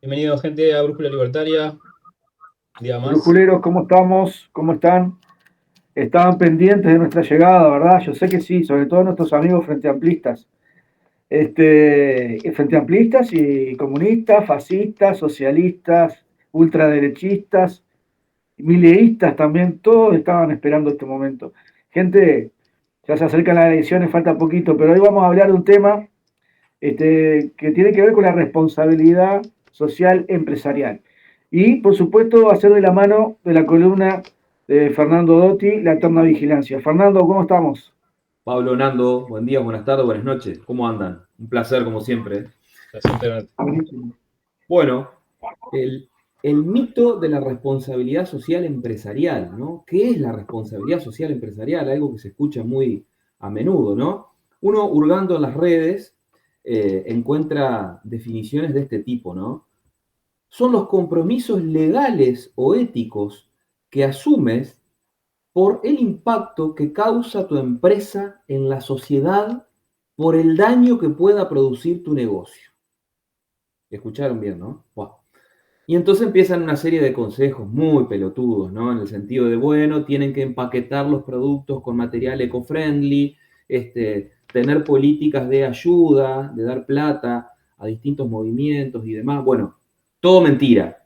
Bienvenido, gente, a Brújula Libertaria. Un día más. Brujuleros, ¿cómo estamos? ¿Cómo están? Estaban pendientes de nuestra llegada, ¿verdad? Yo sé que sí, sobre todo nuestros amigos frente amplistas. Frente amplistas y comunistas, fascistas, socialistas, ultraderechistas, mileístas también, todos estaban esperando este momento. Gente, ya se acercan las elecciones, falta poquito, pero hoy vamos a hablar de un tema que tiene que ver con la responsabilidad social empresarial. Y, por supuesto, va a ser de la mano de la columna de Fernando Dotti, La Eterna Vigilancia. Fernando, ¿cómo estamos? Pablo, Nando, buen día, buenas tardes, buenas noches. ¿Cómo andan? Un placer, como siempre. Placer tenerte. Bueno, el, el mito de la responsabilidad social empresarial, ¿no? ¿Qué es la responsabilidad social empresarial? Algo que se escucha muy a menudo, ¿no? Uno, hurgando en las redes, encuentra definiciones de este tipo, ¿no? Son los compromisos legales o éticos que asumes por el impacto que causa tu empresa en la sociedad por el daño que pueda producir tu negocio. ¿Escucharon bien, no? Wow. Y entonces empiezan una serie de consejos muy pelotudos, ¿no? En el sentido de, bueno, tienen que empaquetar los productos con material eco-friendly, tener políticas de ayuda, de dar plata a distintos movimientos y demás. Bueno, todo mentira.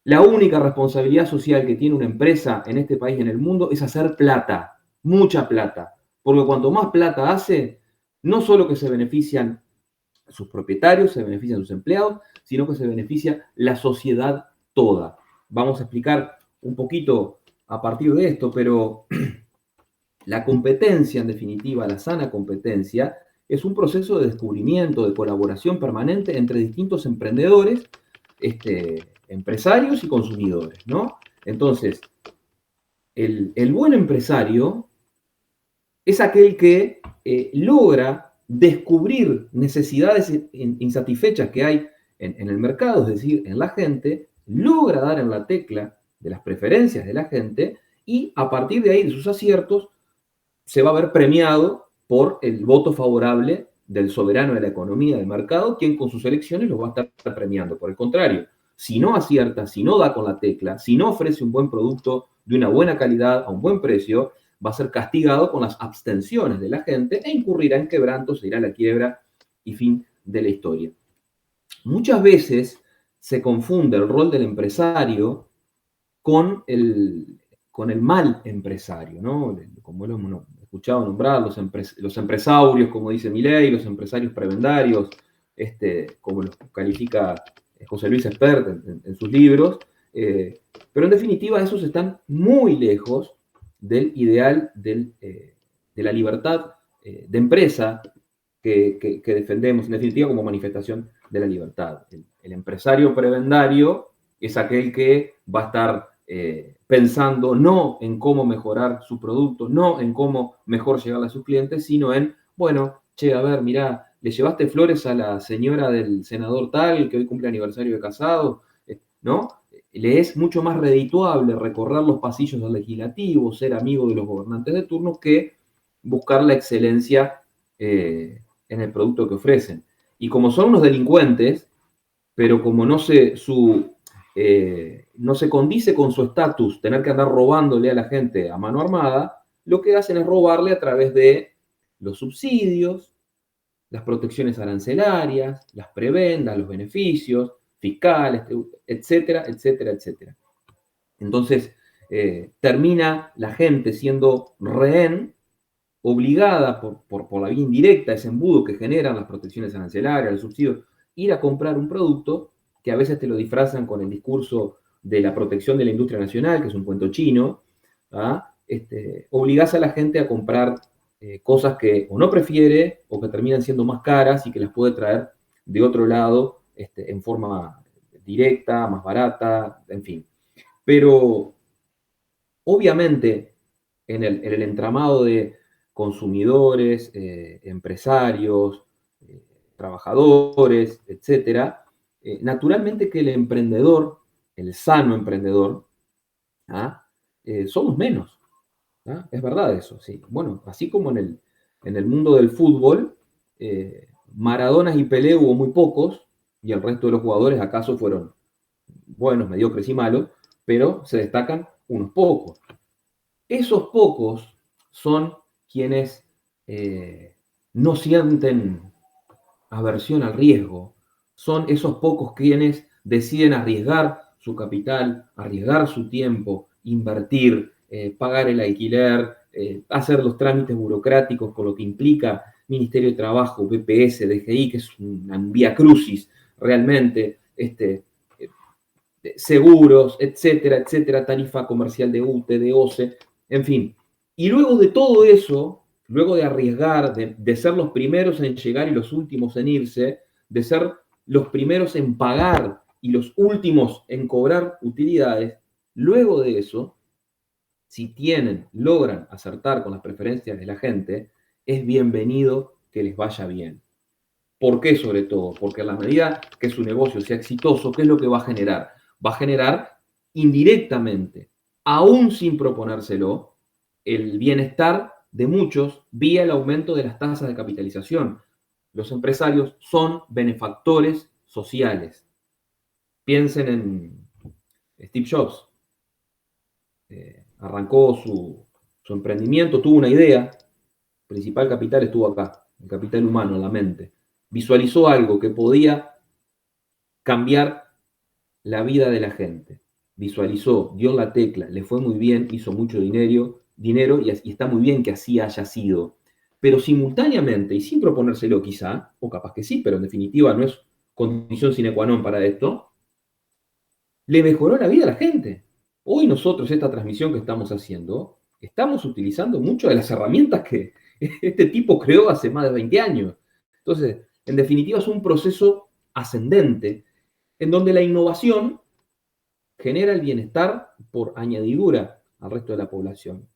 La única responsabilidad social que tiene una empresa en este país y en el mundo es hacer plata, mucha plata. Porque cuanto más plata hace, no solo que se benefician sus propietarios, se benefician sus empleados, sino que se beneficia la sociedad toda. Vamos a explicar un poquito a partir de esto, pero la competencia, en definitiva, la sana competencia, es un proceso de descubrimiento, de colaboración permanente entre distintos emprendedores, empresarios y consumidores, ¿no? Entonces, el buen empresario es aquel que logra descubrir necesidades insatisfechas que hay en el mercado, es decir, en la gente, logra dar en la tecla de las preferencias de la gente y a partir de ahí, de sus aciertos, se va a ver premiado por el voto favorable del soberano de la economía del mercado, quien con sus elecciones los va a estar premiando. Por el contrario, si no acierta, si no da con la tecla, si no ofrece un buen producto de una buena calidad a un buen precio, va a ser castigado con las abstenciones de la gente e incurrirá en quebranto, se irá a la quiebra y fin de la historia. Muchas veces se confunde el rol del empresario con el mal empresario, ¿no? Como lo hemos escuchado nombrar, los empresarios, como dice Milei, los empresarios prebendarios, como los califica José Luis Espert en sus libros, pero en definitiva esos están muy lejos del ideal de la libertad de empresa que defendemos, en definitiva, como manifestación de la libertad. El empresario prebendario es aquel que va a estar pensando no en cómo mejorar su producto, no en cómo mejor llegar a sus clientes, sino en, bueno, che, a ver, mirá, le llevaste flores a la señora del senador tal, que hoy cumple aniversario de casado, ¿no? Le es mucho más redituable recorrer los pasillos del legislativo, ser amigo de los gobernantes de turno, que buscar la excelencia en el producto que ofrecen. Y como son unos delincuentes, pero como no se condice con su estatus tener que andar robándole a la gente a mano armada, lo que hacen es robarle a través de los subsidios, las protecciones arancelarias, las prebendas, los beneficios fiscales, etcétera, etcétera, etcétera. Entonces, termina la gente siendo rehén, obligada por la vía indirecta, ese embudo que generan las protecciones arancelarias, los subsidios, ir a comprar un producto que a veces te lo disfrazan con el discurso de la protección de la industria nacional, que es un cuento chino, ¿ah? Obligás a la gente a comprar cosas que o no prefiere o que terminan siendo más caras y que las puede traer de otro lado en forma directa, más barata, en fin. Pero obviamente en el entramado de consumidores, empresarios, trabajadores, etcétera, naturalmente que el emprendedor, el sano emprendedor, ¿ah? Somos menos. ¿Ah? Es verdad eso, sí. Bueno, así como en el mundo del fútbol, Maradonas y Pelé hubo muy pocos, y el resto de los jugadores acaso fueron buenos, mediocres y malos, pero se destacan unos pocos. Esos pocos son quienes no sienten aversión al riesgo. Son esos pocos quienes deciden arriesgar su capital, arriesgar su tiempo, invertir, pagar el alquiler, hacer los trámites burocráticos con lo que implica Ministerio de Trabajo, BPS, DGI, que es una vía crucis realmente, seguros, etcétera, etcétera, tarifa comercial de UTE, de OCE, en fin. Y luego de todo eso, luego de arriesgar, de ser los primeros en llegar y los últimos en irse, de ser los primeros en pagar y los últimos en cobrar utilidades, luego de eso, si logran acertar con las preferencias de la gente, es bienvenido que les vaya bien. ¿Por qué sobre todo? Porque a la medida que su negocio sea exitoso, ¿qué es lo que va a generar? Va a generar indirectamente, aún sin proponérselo, el bienestar de muchos vía el aumento de las tasas de capitalización. Los empresarios son benefactores sociales. Piensen en Steve Jobs. Arrancó su emprendimiento, tuvo una idea, el principal capital estuvo acá, el capital humano, la mente. Visualizó algo que podía cambiar la vida de la gente. Visualizó, dio la tecla, le fue muy bien, hizo mucho dinero y está muy bien que así haya sido. Pero simultáneamente, y sin proponérselo quizá, o capaz que sí, pero en definitiva no es condición sine qua non para esto, le mejoró la vida a la gente. Hoy nosotros, esta transmisión que estamos haciendo, estamos utilizando muchas de las herramientas que este tipo creó hace más de 20 años. Entonces, en definitiva, es un proceso ascendente en donde la innovación genera el bienestar por añadidura al resto de la población.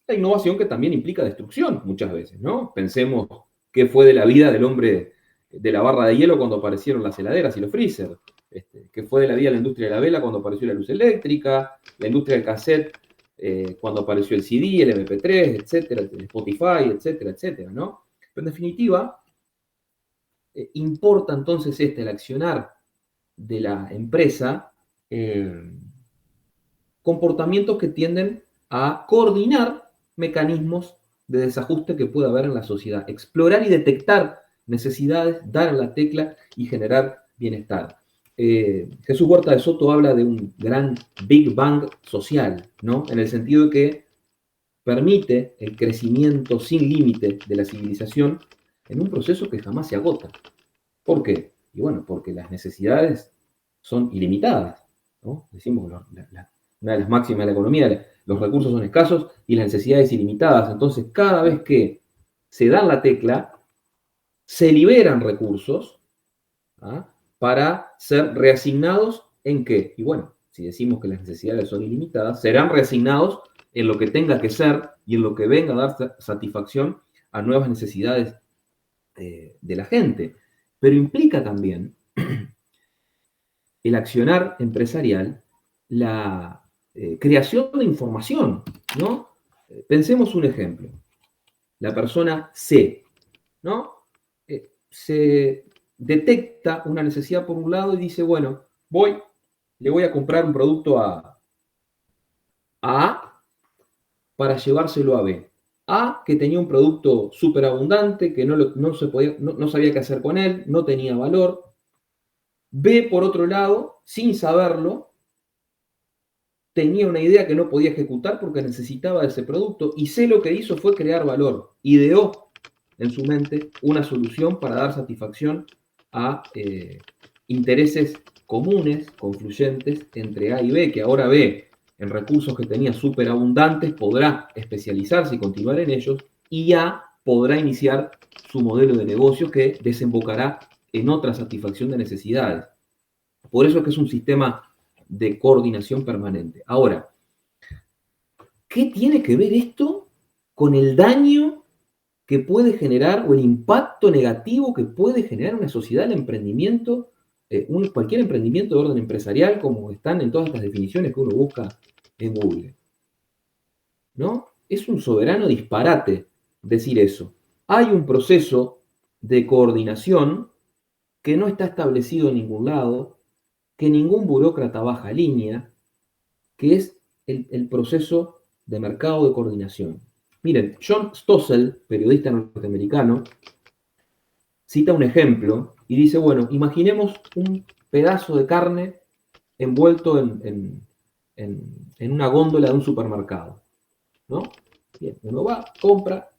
La innovación que también implica destrucción muchas veces, ¿no? Pensemos qué fue de la vida del hombre de la barra de hielo cuando aparecieron las heladeras y los freezer, qué fue de la vida de la industria de la vela cuando apareció la luz eléctrica, la industria del cassette cuando apareció el CD, el MP3, etcétera, el Spotify, etcétera, etcétera, ¿no? Pero en definitiva, importa entonces el accionar de la empresa, comportamientos que tienden a coordinar mecanismos de desajuste que pueda haber en la sociedad, explorar y detectar necesidades, dar en la tecla y generar bienestar. Jesús Huerta de Soto habla de un gran Big Bang social, ¿no? En el sentido de que permite el crecimiento sin límite de la civilización en un proceso que jamás se agota. ¿Por qué? Y bueno, porque las necesidades son ilimitadas, ¿no? Decimos una de las máximas de la economía, los recursos son escasos y las necesidades ilimitadas. Entonces, cada vez que se da la tecla, se liberan recursos, ¿ah?, para ser reasignados ¿en qué? Y bueno, si decimos que las necesidades son ilimitadas, serán reasignados en lo que tenga que ser y en lo que venga a dar satisfacción a nuevas necesidades de la gente. Pero implica también el accionar empresarial, la creación de información, ¿no? Pensemos un ejemplo. La persona C, ¿no? Se detecta una necesidad por un lado y dice, bueno, le voy a comprar un producto a A para llevárselo a B. A, que tenía un producto súper abundante, que no sabía qué hacer con él, no tenía valor. B, por otro lado, sin saberlo, tenía una idea que no podía ejecutar porque necesitaba de ese producto, y C lo que hizo fue crear valor. Ideó en su mente una solución para dar satisfacción a intereses comunes, confluyentes entre A y B, que ahora B, en recursos que tenía súper abundantes, podrá especializarse y continuar en ellos, y A podrá iniciar su modelo de negocio que desembocará en otra satisfacción de necesidades. Por eso es que es un sistema de coordinación permanente. Ahora, ¿qué tiene que ver esto con el daño que puede generar o el impacto negativo que puede generar una sociedad el emprendimiento, cualquier emprendimiento de orden empresarial, como están en todas estas definiciones que uno busca en Google? ¿No? Es un soberano disparate decir eso. Hay un proceso de coordinación que no está establecido en ningún lado, que ningún burócrata baja línea, que es el proceso de mercado de coordinación. Miren, John Stossel, periodista norteamericano, cita un ejemplo y dice, bueno, imaginemos un pedazo de carne envuelto en una góndola de un supermercado, ¿no? Bien, uno va, compra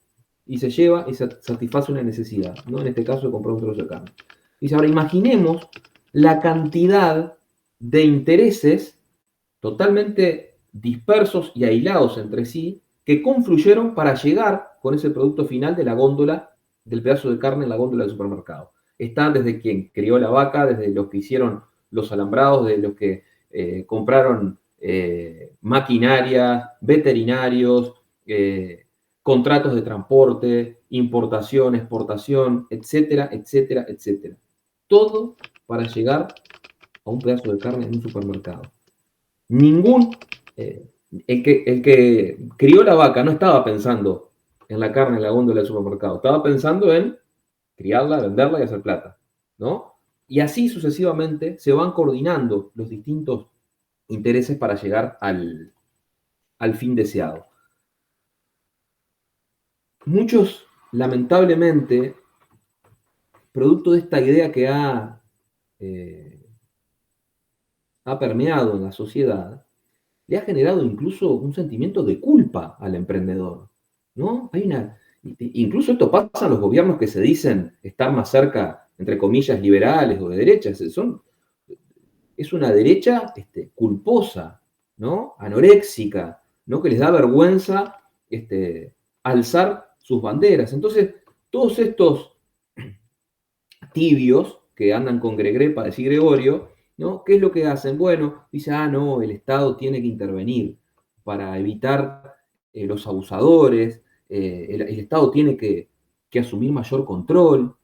y se lleva y satisface una necesidad, ¿no? En este caso, de comprar un trozo de carne. Dice, ahora imaginemos la cantidad de intereses totalmente dispersos y aislados entre sí que confluyeron para llegar con ese producto final de la góndola, del pedazo de carne en la góndola del supermercado. Está desde quien crió la vaca, desde los que hicieron los alambrados, de los que compraron maquinaria, veterinarios, contratos de transporte, importación, exportación, etcétera, etcétera, etcétera. Todo para llegar a un pedazo de carne en un supermercado. Ningún, el que crió la vaca no estaba pensando en la carne en la góndola del supermercado, estaba pensando en criarla, venderla y hacer plata, ¿no? Y así sucesivamente se van coordinando los distintos intereses para llegar al fin deseado. Muchos, lamentablemente, producto de esta idea que ha permeado en la sociedad, le ha generado incluso un sentimiento de culpa al emprendedor, ¿no? Incluso esto pasa en los gobiernos que se dicen estar más cerca, entre comillas, liberales o de derechas. Es una derecha culposa, ¿no? Anoréxica, ¿no? Que les da vergüenza alzar sus banderas. Entonces, todos estos tibios que andan con Gregrepa, decir Gregorio, ¿no? ¿Qué es lo que hacen? Bueno, dice, no, el Estado tiene que intervenir para evitar los abusadores, el Estado tiene que asumir mayor control,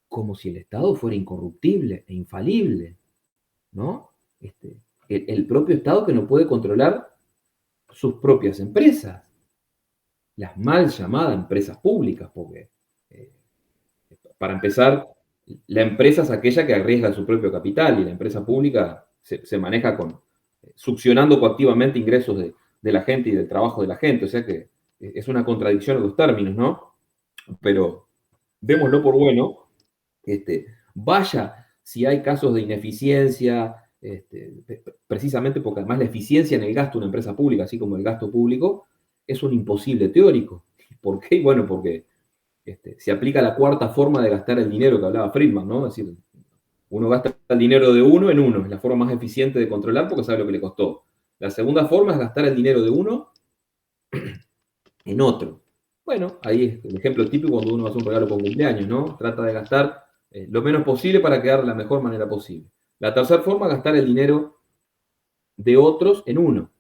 como si el Estado fuera incorruptible e infalible, ¿no? El propio Estado que no puede controlar sus propias empresas, las mal llamadas empresas públicas, porque para empezar, la empresa es aquella que arriesga su propio capital y la empresa pública se maneja succionando coactivamente ingresos de la gente y del trabajo de la gente. O sea que es una contradicción en los términos, ¿no? Pero démoslo por bueno. Vaya si hay casos de ineficiencia, precisamente porque además la eficiencia en el gasto de una empresa pública, así como el gasto público, es un imposible teórico. ¿Por qué? Bueno, porque se aplica la cuarta forma de gastar el dinero que hablaba Friedman, ¿no? Es decir, uno gasta el dinero de uno en uno, es la forma más eficiente de controlar porque sabe lo que le costó. La segunda forma es gastar el dinero de uno en otro. Bueno, ahí es el ejemplo típico cuando uno hace un regalo por cumpleaños, ¿no? Trata de gastar lo menos posible para quedar de la mejor manera posible. La tercera forma es gastar el dinero de otros en uno.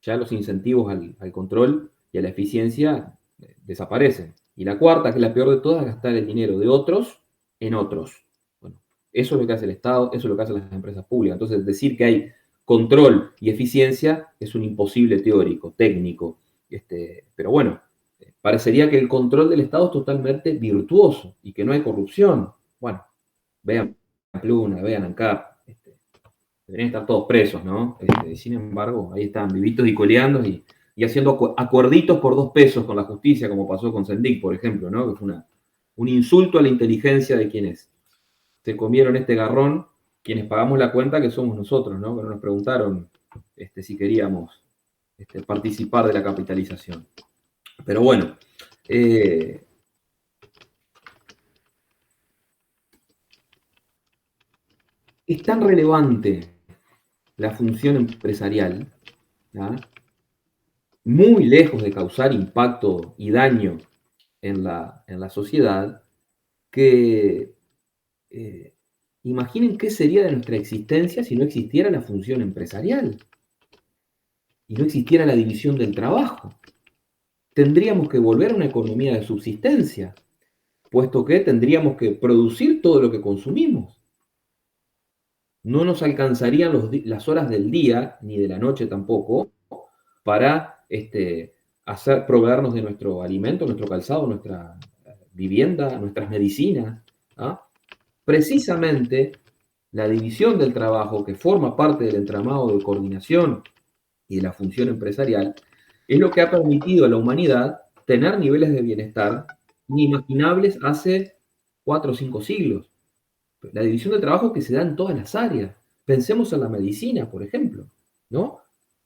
Ya los incentivos al control y a la eficiencia desaparecen. Y la cuarta, que es la peor de todas, es gastar el dinero de otros en otros. Bueno, eso es lo que hace el Estado, eso es lo que hacen las empresas públicas. Entonces, decir que hay control y eficiencia es un imposible teórico, técnico. Pero bueno, parecería que el control del Estado es totalmente virtuoso y que no hay corrupción. Bueno, vean Pluna, vean ANCAP, deberían estar todos presos, ¿no? Sin embargo, ahí están vivitos y coleando y haciendo acuerditos por 2 pesos con la justicia, como pasó con Sendik, por ejemplo, ¿no? Que fue un insulto a la inteligencia de quienes se comieron este garrón, quienes pagamos la cuenta, que somos nosotros, ¿no? Que no nos preguntaron si queríamos participar de la capitalización. Pero bueno, es tan relevante la función empresarial, ¿no? Muy lejos de causar impacto y daño en la sociedad, que imaginen qué sería de nuestra existencia si no existiera la función empresarial y no existiera la división del trabajo. Tendríamos que volver a una economía de subsistencia, puesto que tendríamos que producir todo lo que consumimos. No nos alcanzarían las horas del día, ni de la noche tampoco, para proveernos de nuestro alimento, nuestro calzado, nuestra vivienda, nuestras medicinas. ¿Ah? precisamente la división del trabajo, que forma parte del entramado de coordinación y de la función empresarial, es lo que ha permitido a la humanidad tener niveles de bienestar inimaginables hace 4 o 5 siglos. La división del trabajo que se da en todas las áreas. Pensemos en la medicina, por ejemplo, ¿no?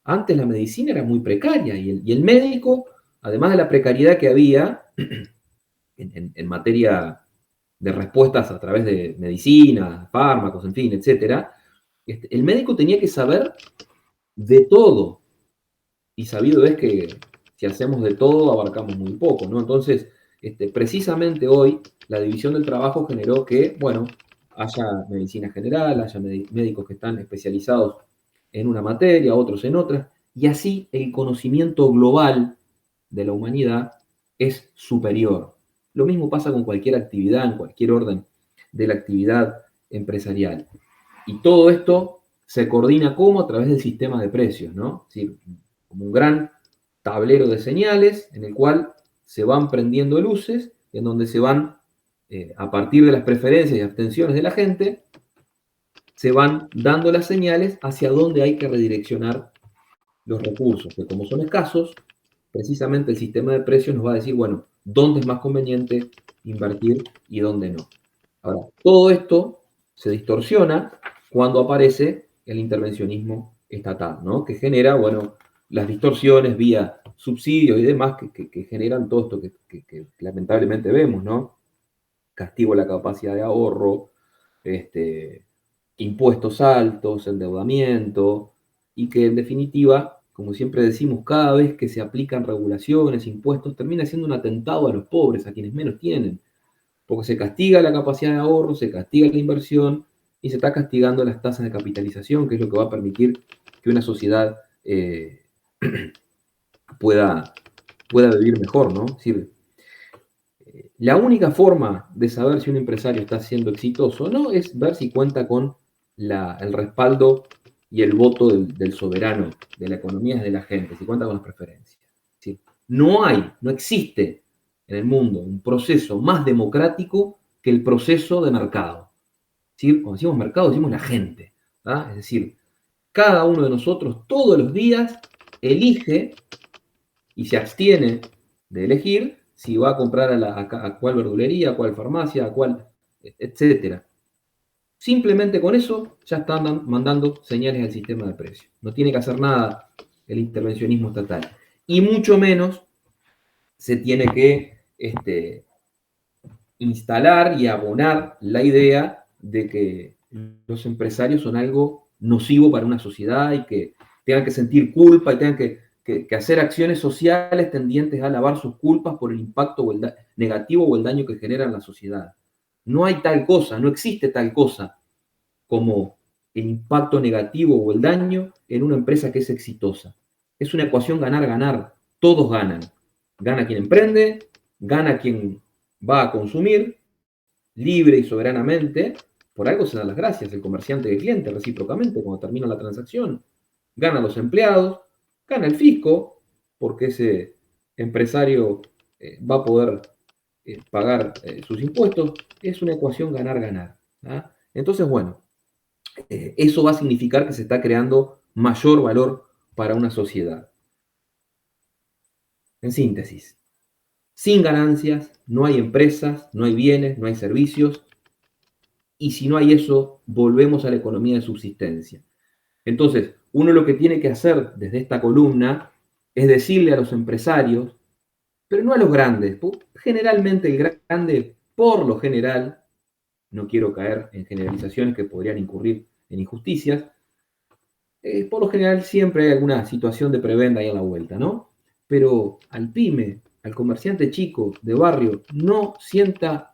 Antes la medicina era muy precaria y el médico, además de la precariedad que había en materia de respuestas a través de medicina, fármacos, en fin, etcétera, el médico tenía que saber de todo. Y sabido es que si hacemos de todo, abarcamos muy poco, ¿no? Entonces, precisamente hoy, la división del trabajo generó que, bueno, haya medicina general, haya médicos que están especializados en una materia, otros en otra, y así el conocimiento global de la humanidad es superior. Lo mismo pasa con cualquier actividad, en cualquier orden de la actividad empresarial. Y todo esto se coordina como a través del sistema de precios, ¿no? Es decir, como un gran tablero de señales en el cual se van prendiendo luces, en donde se van, a partir de las preferencias y abstenciones de la gente, se van dando las señales hacia dónde hay que redireccionar los recursos, que como son escasos, precisamente el sistema de precios nos va a decir, bueno, dónde es más conveniente invertir y dónde no. Ahora, todo esto se distorsiona cuando aparece el intervencionismo estatal, ¿no? Que genera, bueno, las distorsiones vía subsidios y demás que generan todo esto que lamentablemente vemos, ¿no? Castigo a la capacidad de ahorro, impuestos altos, endeudamiento, y que en definitiva, como siempre decimos, cada vez que se aplican regulaciones, impuestos, termina siendo un atentado a los pobres, a quienes menos tienen, porque se castiga la capacidad de ahorro, se castiga la inversión y se está castigando las tasas de capitalización, que es lo que va a permitir que una sociedad pueda vivir mejor, ¿no? Es decir, la única forma de saber si un empresario está siendo exitoso o no es ver si cuenta con el respaldo y el voto del soberano, de la economía, de la gente, si cuenta con las preferencias. ¿Sí? No existe en el mundo un proceso más democrático que el proceso de mercado. ¿Sí? Cuando decimos mercado, decimos la gente. ¿Ah? Es decir, cada uno de nosotros todos los días elige y se abstiene de elegir si va a comprar a cuál verdulería, a cuál farmacia, a cuál, etcétera. Simplemente con eso ya están mandando señales al sistema de precios. No tiene que hacer nada el intervencionismo estatal. Y mucho menos se tiene que instalar y abonar la idea de que los empresarios son algo nocivo para una sociedad y que tengan que sentir culpa y tengan que hacer acciones sociales tendientes a lavar sus culpas por el impacto o negativo o el daño que genera en la sociedad. No hay tal cosa, no existe tal cosa como el impacto negativo o el daño en una empresa que es exitosa. Es una ecuación ganar-ganar. Todos ganan. Gana quien emprende, gana quien va a consumir, libre y soberanamente. Por algo se dan las gracias el comerciante y el cliente recíprocamente cuando termina la transacción. Ganan los empleados, gana el fisco, porque ese empresario va a poder pagar sus impuestos. Es una ecuación ganar-ganar. ¿Ah? Entonces, bueno, eso va a significar que se está creando mayor valor para una sociedad. En síntesis, sin ganancias no hay empresas, no hay bienes, no hay servicios, y si no hay eso, volvemos a la economía de subsistencia. Entonces, uno lo que tiene que hacer desde esta columna es decirle a los empresarios, pero no a los grandes, generalmente el grande, por lo general, no quiero caer en generalizaciones que podrían incurrir en injusticias, por lo general siempre hay alguna situación de prebenda ahí a la vuelta, ¿no? Pero al pyme, al comerciante chico de barrio, no sienta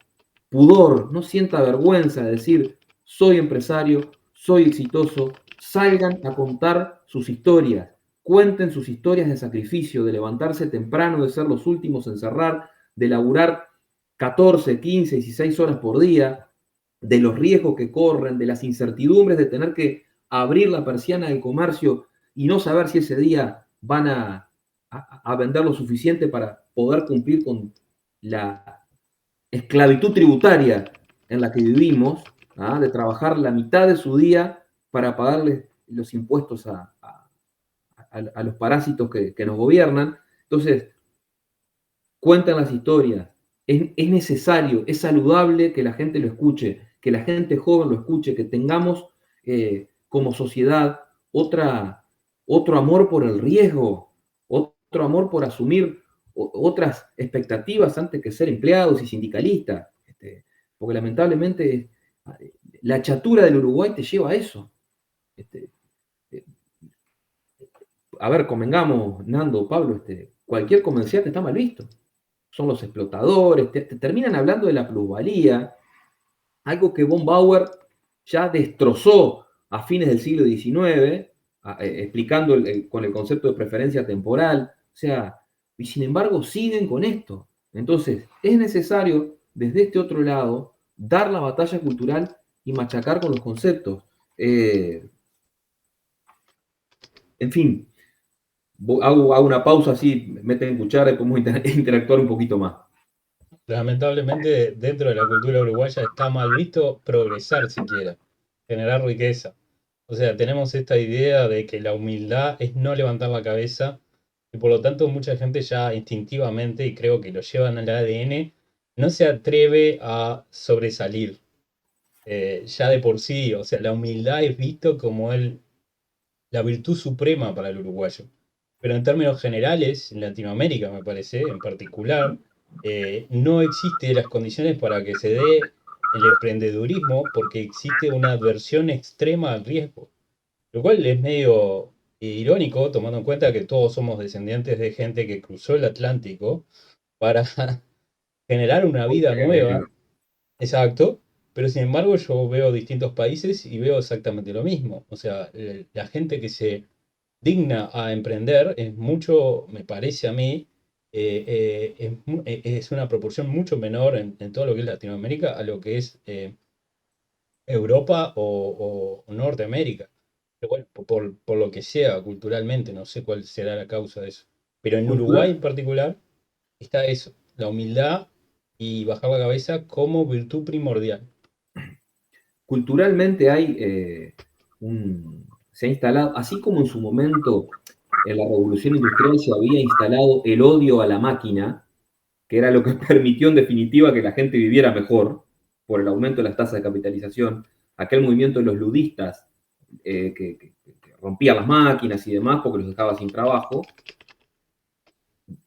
pudor, no sienta vergüenza de decir, soy empresario, soy exitoso, salgan a contar sus historias, cuenten sus historias de sacrificio, de levantarse temprano, de ser los últimos en cerrar, de laburar 14, 15, 16 horas por día, de los riesgos que corren, de las incertidumbres de tener que abrir la persiana del comercio y no saber si ese día van a vender lo suficiente para poder cumplir con la esclavitud tributaria en la que vivimos, de trabajar la mitad de su día para pagarle los impuestos a los parásitos que nos gobiernan. Entonces, cuentan las historias. Es necesario, es saludable que la gente lo escuche, que la gente joven lo escuche, que tengamos como sociedad otro amor por el riesgo, otro amor por asumir otras expectativas antes que ser empleados y sindicalistas. Porque lamentablemente la chatura del Uruguay te lleva a eso. A ver, convengamos, Nando, Pablo, cualquier comerciante está mal visto. Son los explotadores, te terminan hablando de la plusvalía, algo que von Bauer ya destrozó a fines del siglo XIX, explicando con el concepto de preferencia temporal, o sea, y sin embargo siguen con esto. Entonces, es necesario desde este otro lado dar la batalla cultural y machacar con los conceptos. En fin, hago una pausa así, meten cuchara y podemos interactuar un poquito más. Lamentablemente, dentro de la cultura uruguaya está mal visto progresar siquiera, generar riqueza. O sea, tenemos esta idea de que la humildad es no levantar la cabeza y por lo tanto mucha gente ya instintivamente, y creo que lo llevan al ADN, no se atreve a sobresalir. Ya de por sí, o sea, la humildad es visto como la virtud suprema para el uruguayo. Pero en términos generales, en Latinoamérica me parece, en particular, no existen las condiciones para que se dé el emprendedurismo porque existe una adversión extrema al riesgo. Lo cual es medio irónico, tomando en cuenta que todos somos descendientes de gente que cruzó el Atlántico para generar una vida nueva. Exacto, pero sin embargo yo veo distintos países y veo exactamente lo mismo. O sea, la gente que se digna a emprender es mucho, me parece a mí, es una proporción mucho menor en todo lo que es Latinoamérica a lo que es Europa o Norteamérica. Pero bueno, por lo que sea culturalmente, no sé cuál será la causa de eso. Pero en Uruguay Cultural, en particular está eso, la humildad y bajar la cabeza como virtud primordial. culturalmente hay se ha instalado, así como en su momento en la Revolución Industrial se había instalado el odio a la máquina, que era lo que permitió en definitiva que la gente viviera mejor por el aumento de las tasas de capitalización, aquel movimiento de los ludistas que rompían las máquinas y demás porque los dejaba sin trabajo.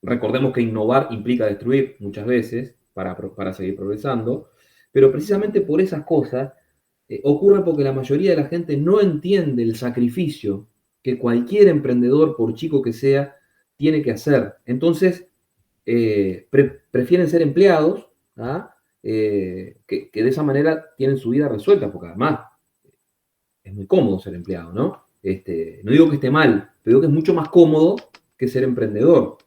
Recordemos que innovar implica destruir muchas veces para seguir progresando, pero precisamente por esas cosas ocurre porque la mayoría de la gente no entiende el sacrificio que cualquier emprendedor, por chico que sea, tiene que hacer. Entonces, prefieren ser empleados, que de esa manera tienen su vida resuelta, porque además es muy cómodo ser empleado, ¿no? No digo que esté mal, pero digo que es mucho más cómodo que ser emprendedor.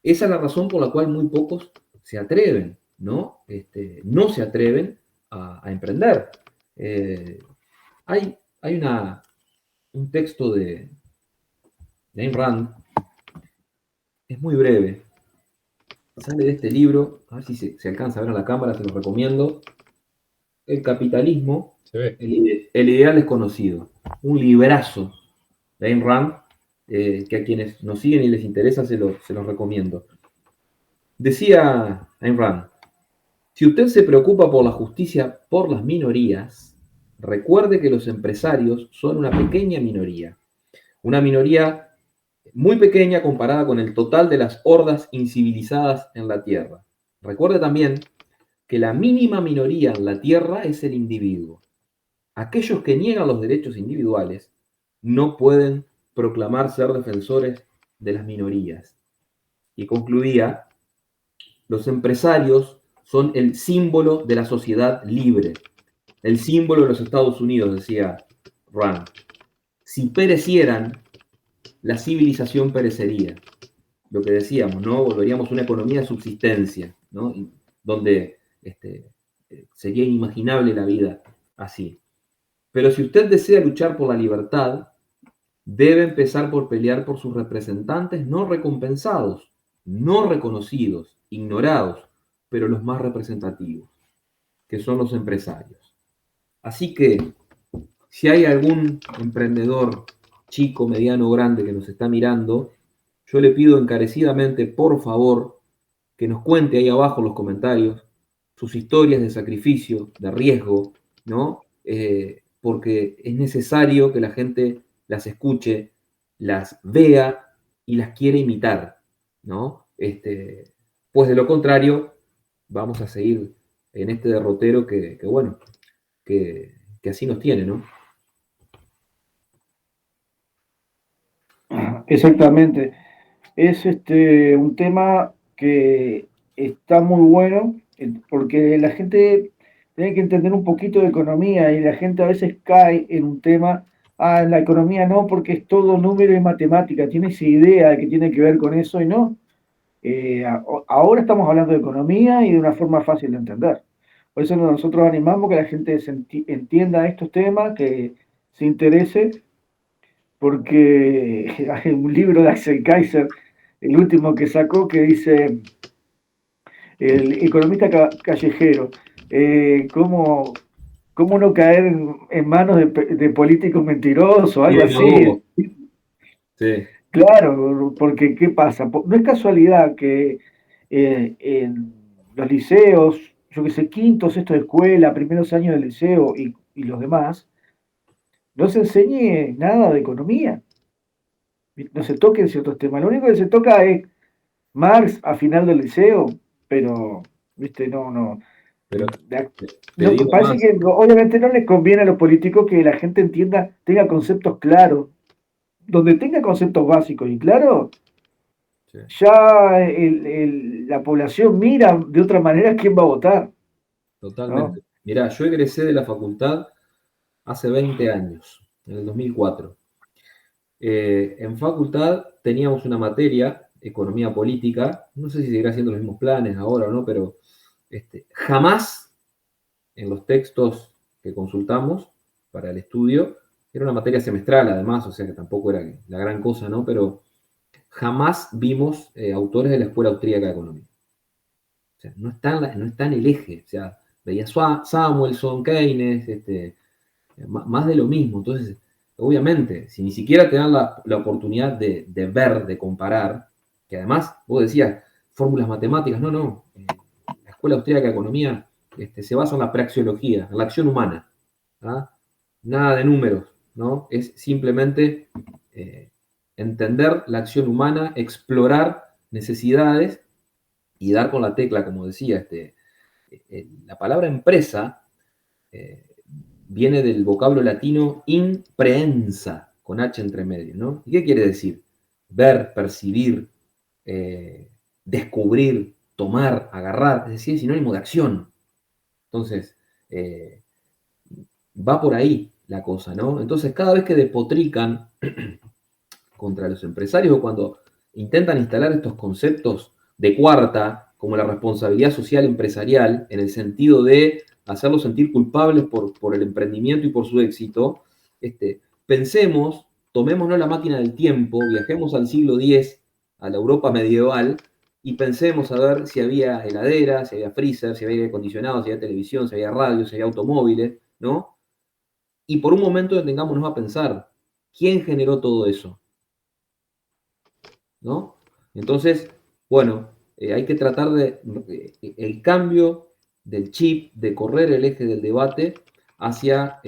Esa es la razón por la cual muy pocos se atreven, ¿no? No se atreven a emprender. Hay un texto de Ayn Rand, es muy breve, sale de este libro, a ver si se alcanza a ver en la cámara, se lo recomiendo. El capitalismo, Se ve. el ideal desconocido. Un librazo de Ayn Rand, que a quienes nos siguen y les interesa se los recomiendo. Decía Ayn Rand, si usted se preocupa por la justicia por las minorías, recuerde que los empresarios son una pequeña minoría. Una minoría muy pequeña comparada con el total de las hordas incivilizadas en la Tierra. Recuerde también que la mínima minoría en la Tierra es el individuo. Aquellos que niegan los derechos individuales no pueden proclamar ser defensores de las minorías. Y concluía, los empresarios son el símbolo de la sociedad libre, el símbolo de los Estados Unidos, decía Rand. Si perecieran, la civilización perecería. Lo que decíamos, ¿no? Volveríamos a una economía de subsistencia, ¿no? Donde sería inimaginable la vida así. Pero si usted desea luchar por la libertad, debe empezar por pelear por sus representantes no recompensados, no reconocidos, ignorados, pero los más representativos, que son los empresarios. Así que, si hay algún emprendedor chico, mediano o grande que nos está mirando, yo le pido encarecidamente, por favor, que nos cuente ahí abajo en los comentarios sus historias de sacrificio, de riesgo, ¿no? Porque es necesario que la gente las escuche, las vea y las quiera imitar, ¿no? Pues de lo contrario, vamos a seguir en este derrotero bueno, que así nos tiene, ¿no? Exactamente. Es un tema que está muy bueno, porque la gente tiene que entender un poquito de economía y la gente a veces cae en un tema, la economía no, porque es todo número y matemática, tiene esa idea de que tiene que ver con eso y no. Ahora estamos hablando de economía y de una forma fácil de entender. Por eso nosotros animamos que la gente entienda estos temas, que se interese, porque hay un libro de Axel Kaiser, el último que sacó, que dice el economista callejero, cómo no caer en manos de políticos mentirosos, Y algo así. sí. Claro, porque ¿qué pasa? No es casualidad que en los liceos, yo que sé, quinto, sexto de escuela, primeros años del liceo y los demás, no se enseñe nada de economía, no se toquen ciertos temas. Lo único que se toca es Marx a final del liceo, pero, viste, Pero te no, digo parece más. que obviamente no les conviene a los políticos que la gente entienda, tenga conceptos claros. Donde tenga conceptos básicos y claros, Sí, ya la población mira de otra manera quién va a votar, ¿no? totalmente. Mirá, yo egresé de la facultad hace 20 años, en el 2004. En facultad teníamos una materia, economía política, no sé si seguirá haciendo los mismos planes ahora o no, pero jamás en los textos que consultamos para el estudio, era una materia semestral además, o sea que tampoco era la gran cosa, ¿no? Pero jamás vimos autores de la Escuela Austríaca de Economía. O sea, no está en el eje. O sea, veía Samuelson, Keynes, más de lo mismo. Entonces, obviamente, si ni siquiera te dan la oportunidad de ver, de comparar, que además, vos decías, fórmulas matemáticas, no. La Escuela Austríaca de Economía se basa en la praxeología, en la acción humana. ¿Ah? Nada de números, ¿no? Es simplemente entender la acción humana, explorar necesidades y dar con la tecla, como decía, la palabra empresa eh, viene del vocablo latino imprehensa, con H entre medio, ¿no? ¿Y qué quiere decir? Ver, percibir, descubrir, tomar, agarrar, es decir, es sinónimo de acción. Entonces, va por ahí la cosa, ¿no? Entonces, cada vez que despotrican contra los empresarios o cuando intentan instalar estos conceptos de cuarta, como la responsabilidad social empresarial, en el sentido de hacerlos sentir culpables por el emprendimiento y por su éxito, pensemos, tomémonos la máquina del tiempo, viajemos al siglo X, a la Europa medieval, y pensemos a ver si había heladera, si había freezer, si había aire acondicionado, si había televisión, si había radio, si había automóviles, ¿no? Y por un momento detengámonos a pensar, ¿quién generó todo eso? ¿No? Entonces, bueno, hay que tratar el cambio del chip, de correr el eje del debate hacia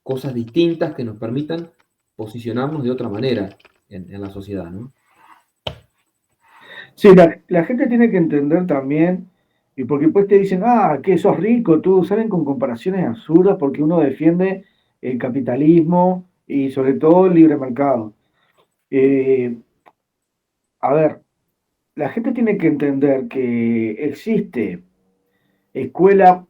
cosas distintas que nos permitan posicionarnos de otra manera en la sociedad, ¿no? Sí, la gente tiene que entender también, y porque después te dicen, que sos rico, tú salen con comparaciones absurdas porque uno defiende el capitalismo y sobre todo el libre mercado. Eh, a ver, la gente tiene que entender que existe escuela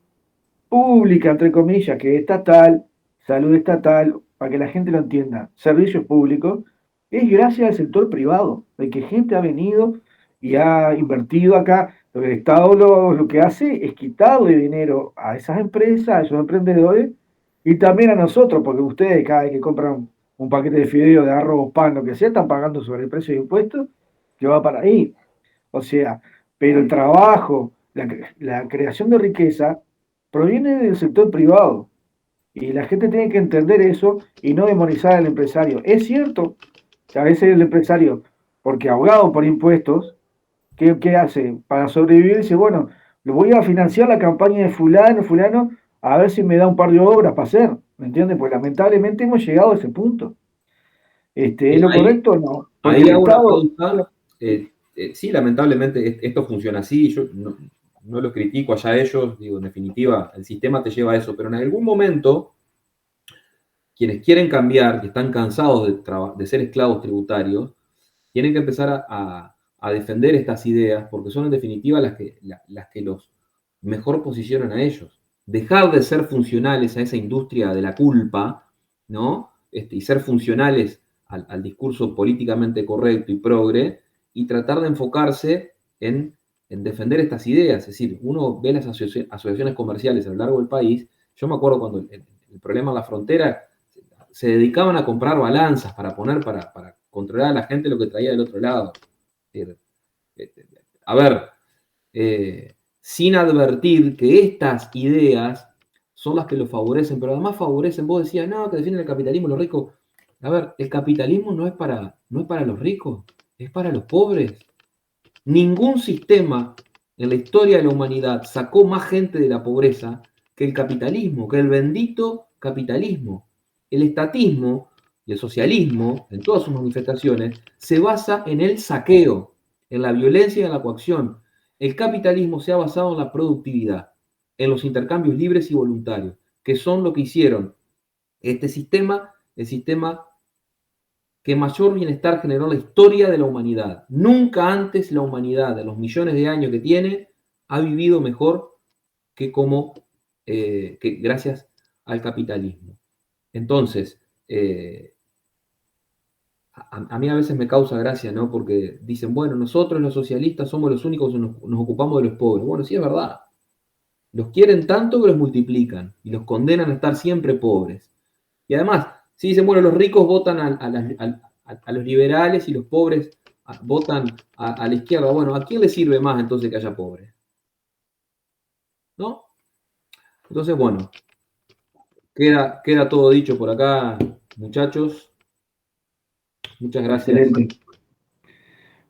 pública, entre comillas, que es estatal, salud estatal, para que la gente lo entienda, servicios públicos, es gracias al sector privado, de que gente ha venido y ha invertido acá. El Estado lo que hace es quitarle dinero a esas empresas, a esos emprendedores, y también a nosotros, porque ustedes cada vez que compran un paquete de fideo, de arroz, pan, lo que sea, están pagando sobre el precio de impuestos que va para ahí. O sea, pero el trabajo, la creación de riqueza proviene del sector privado. Y la gente tiene que entender eso y no demonizar al empresario. Es cierto que a veces el empresario, porque ahogado por impuestos, ¿qué hace? Para sobrevivir dice, bueno, lo voy a financiar la campaña de fulano, a ver si me da un par de obras para hacer. ¿Me entiendes? Pues lamentablemente hemos llegado a ese punto. ¿Es lo correcto o no? Porque Ahí el hago una Estado... pausa. Sí, lamentablemente esto funciona así. Yo no lo critico allá a ellos. Digo, en definitiva, el sistema te lleva a eso. Pero en algún momento, quienes quieren cambiar, que están cansados de ser esclavos tributarios, tienen que empezar a defender estas ideas, porque son en definitiva las que los mejor posicionan a ellos. Dejar de ser funcionales a esa industria de la culpa, ¿no? Y ser funcionales al discurso políticamente correcto y progre, y tratar de enfocarse en defender estas ideas. Es decir, uno ve las asociaciones comerciales a lo largo del país. Yo me acuerdo cuando el problema en la frontera, se dedicaban a comprar balanzas para controlar a la gente lo que traía del otro lado. A ver, sin advertir que estas ideas son las que lo favorecen, pero además favorecen, vos decías, no, que defienden el capitalismo, los ricos. A ver, el capitalismo no es para los ricos, es para los pobres. Ningún sistema en la historia de la humanidad sacó más gente de la pobreza que el capitalismo, que el bendito capitalismo. El estatismo y el socialismo, en todas sus manifestaciones, se basa en el saqueo, en la violencia y en la coacción. El capitalismo se ha basado en la productividad, en los intercambios libres y voluntarios, que son lo que hicieron este sistema, el sistema que mayor bienestar generó en la historia de la humanidad. Nunca antes la humanidad, en los millones de años que tiene, ha vivido mejor que gracias al capitalismo. Entonces, a mí a veces me causa gracia, ¿no? Porque dicen, bueno, nosotros los socialistas somos los únicos que nos ocupamos de los pobres. Bueno, sí es verdad. Los quieren tanto que los multiplican y los condenan a estar siempre pobres. Y además, si dicen, bueno, los ricos votan a los liberales y los pobres votan a la izquierda. Bueno, ¿a quién le sirve más entonces que haya pobres? ¿No? Entonces, bueno, queda todo dicho por acá, muchachos. Muchas gracias. Excelente.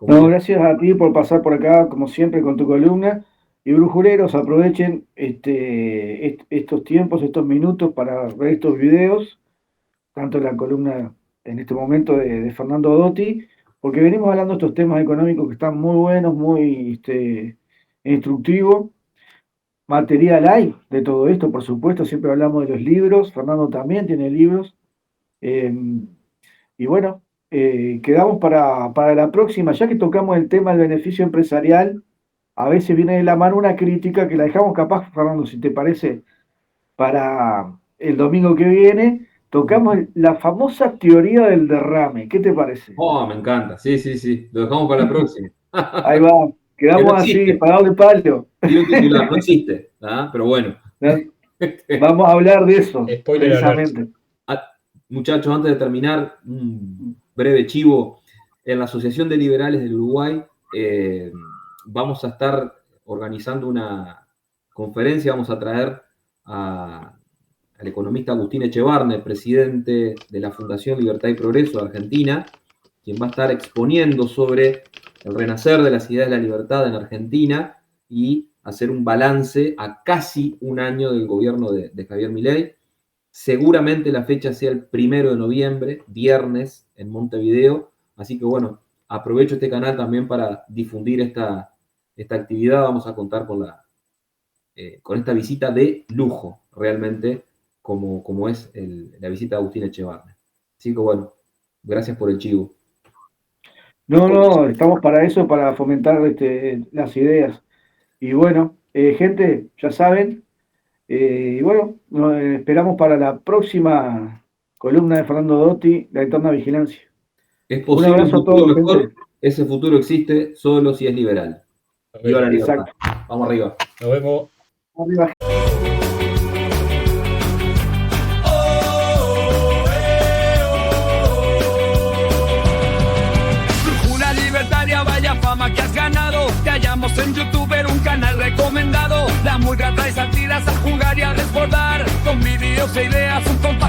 No, gracias a ti por pasar por acá, como siempre, con tu columna. Y brujuleros, aprovechen estos tiempos, estos minutos para ver estos videos, tanto la columna en este momento de Fernando Dotti, porque venimos hablando de estos temas económicos que están muy buenos, muy instructivos. Material hay de todo esto, por supuesto, siempre hablamos de los libros, Fernando también tiene libros. Y bueno, quedamos para la próxima, ya que tocamos el tema del beneficio empresarial. A veces viene de la mano una crítica que la dejamos capaz, Fernando, si te parece, para el domingo que viene. Tocamos la famosa teoría del derrame. ¿Qué te parece? Oh, me encanta. Sí. Lo dejamos para la próxima. Ahí va. Quedamos no así, parados de palo. Titular, no existe, ¿ah? Pero bueno. Vamos a hablar de eso. Spoiler precisamente. Muchachos, antes de terminar, un breve chivo. En la Asociación de Liberales del Uruguay vamos a estar organizando una conferencia. Vamos a traer al economista Agustín Echevarne, presidente de la Fundación Libertad y Progreso de Argentina, quien va a estar exponiendo sobre el renacer de las ideas de la libertad en Argentina y hacer un balance a casi un año del gobierno de Javier Milei. Seguramente la fecha sea el 1 de noviembre, viernes, en Montevideo. Así que bueno, aprovecho este canal también para difundir esta actividad. Vamos a contar con esta visita de lujo, realmente, como es la visita de Agustín Echevarne. Así que bueno, gracias por el chivo. No, estamos para eso, para fomentar las ideas. Y bueno, gente, ya saben, y bueno, nos esperamos para la próxima columna de Fernando Dotti, La Eterna Vigilancia. Es posible un abrazo a todos, mejor. Gente. Ese futuro existe solo si es liberal. Viva la libertad. Exacto. Vamos arriba. Nos vemos. Arriba. Vaya fama que has ganado, te hallamos en YouTube, un canal recomendado. La murga trae sátiras a jugar y a desbordar. con vídeos e ideas, un tonto